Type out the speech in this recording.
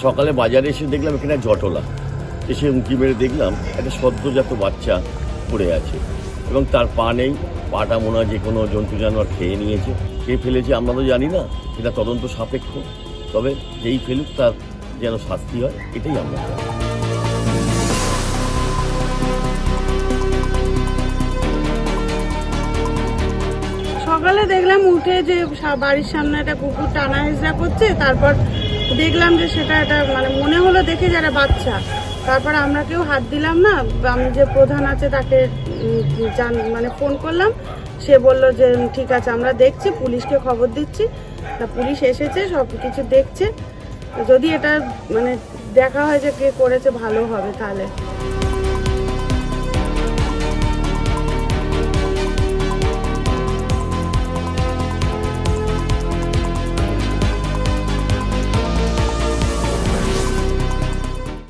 সকালে বাজারে এসে দেখলাম এখানে জটলা, এসে উঁকি মেরে দেখলাম একটা সদ্যজাত বাচ্চা পড়ে আছে এবং তার পা নেই, পাটা মনে হয় যে কোনো জন্তু জানোয়ার খেয়ে নিয়েছে। কে ফেলেছে আমরা তো জানি না, এটা তদন্ত সাপেক্ষ। তবে যেই ফেলুক তার যেন শাস্তি হয়, এটাই আমরা চাই। সকালে দেখলাম উঠে যে বাড়ির সামনে একটা কুকুর টানা হেঁচড়া করছে, তারপর দেখলাম যে সেটা একটা মানে মনে হলো দেখে যারা বাচ্চা। তারপর আমরা কেউ হাত দিলাম না, আমি যে প্রধান আছে তাকে মানে ফোন করলাম, সে বলল যে ঠিক আছে আমরা দেখছি, পুলিশকে খবর দিচ্ছি। তা পুলিশ এসেছে, সব কিছু দেখছে। যদি এটা মানে দেখা হয় যে কে করেছে ভালো হবে তাহলে।